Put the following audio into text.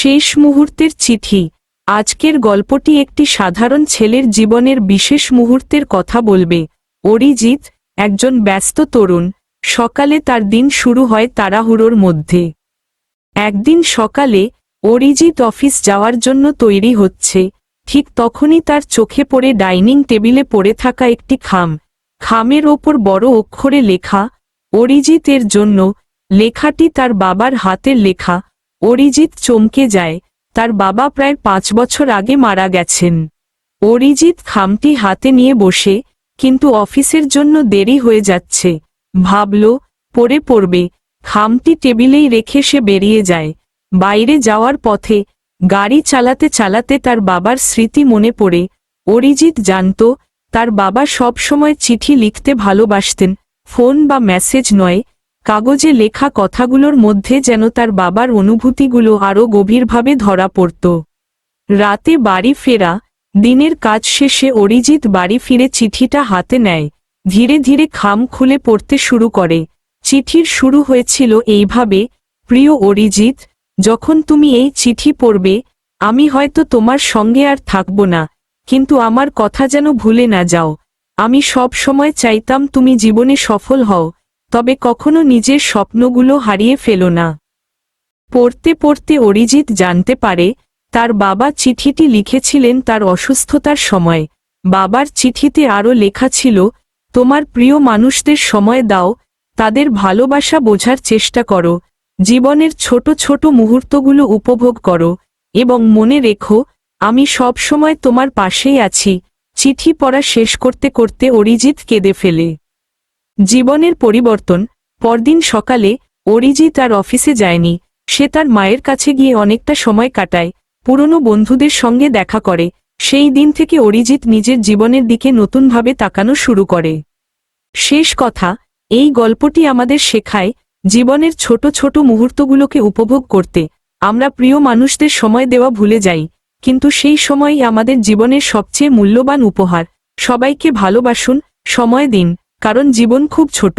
শেষ মুহূর্তের চিঠি। আজকের গল্পটি একটি সাধারণ ছেলের জীবনের বিশেষ মুহূর্তের কথা বলবে। অরিজিৎ একজন ব্যস্ত তরুণ। সকালে তার দিন শুরু হয় তাড়াহুড়োর মধ্যে। একদিন সকালে অরিজিৎ অফিস যাওয়ার জন্য তৈরি হচ্ছে। ঠিক তখনই তার চোখে পড়ে ডাইনিং টেবিলে পড়ে থাকা একটি খাম। খামের ওপর বড় অক্ষরে লেখা অরিজিতের জন্য। লেখাটি তার বাবার হাতের লেখা। অরিজিৎ চমকে যায়। তার বাবা প্রায় 5 বছর আগে মারা গেছেন। অরিজিৎ খামটি হাতে নিয়ে বসে, কিন্তু অফিসের জন্য দেরি হয়ে যাচ্ছে। ভাবল, পরে পড়বে। খামটি টেবিলেই রেখে সে বেরিয়ে যায়। বাইরে যাওয়ার পথে গাড়ি চালাতে চালাতে তার বাবার স্মৃতি মনে পড়ে। অরিজিৎ জানত, তার বাবা সব সময় চিঠি লিখতে ভালোবাসতেন, ফোন বা মেসেজ নয়। কাগজে লেখা কথাগুলোর মধ্যে যেন তার বাবার অনুভূতিগুলো আরও গভীরভাবে ধরা পড়ত। রাতে বাড়ি ফেরা। দিনের কাজ শেষে অরিজিৎ বাড়ি ফিরে চিঠিটা হাতে নেয়। ধীরে ধীরে খাম খুলে পড়তে শুরু করে। চিঠির শুরু হয়েছিল এইভাবে, প্রিয় অরিজিৎ, যখন তুমি এই চিঠি পড়বে, আমি হয়তো তোমার সঙ্গে আর থাকব না, কিন্তু আমার কথা যেন ভুলে না যাও। আমি সব সময় চাইতাম তুমি জীবনে সফল হও, তবে কখনো নিজের স্বপ্নগুলো হারিয়ে ফেলো না। পড়তে পড়তে অরিজিৎ জানতে পারে, তার বাবা চিঠিটি লিখেছিলেন তার অসুস্থতার সময়। বাবার চিঠিতে আরও লেখা ছিল, তোমার প্রিয় মানুষদের সময় দাও, তাদের ভালোবাসা বোঝার চেষ্টা করো, জীবনের ছোট ছোট মুহূর্তগুলো উপভোগ করো, এবং মনে রেখো, আমি সব সময় তোমার পাশেই আছি। চিঠি পড়া শেষ করতে করতে অরিজিৎ কেঁদে ফেলে। জীবনের পরিবর্তন। পরদিন সকালে অরিজিৎ আর অফিসে যায়নি। সে তার মায়ের কাছে গিয়ে অনেকটা সময় কাটায়, পুরনো বন্ধুদের সঙ্গে দেখা করে। সেই দিন থেকে অরিজিৎ নিজের জীবনের দিকে নতুনভাবে তাকানো শুরু করে। শেষ কথা, এই গল্পটি আমাদের শেখায়, জীবনের ছোট ছোট মুহূর্তগুলোকে উপভোগ করতে। আমরা প্রিয় মানুষদের সময় দেওয়া ভুলে যাই, কিন্তু সেই সময়ই আমাদের জীবনের সবচেয়ে মূল্যবান উপহার। সবাইকে ভালোবাসুন, সময় দিন, কারণ জীবন খুব ছোট।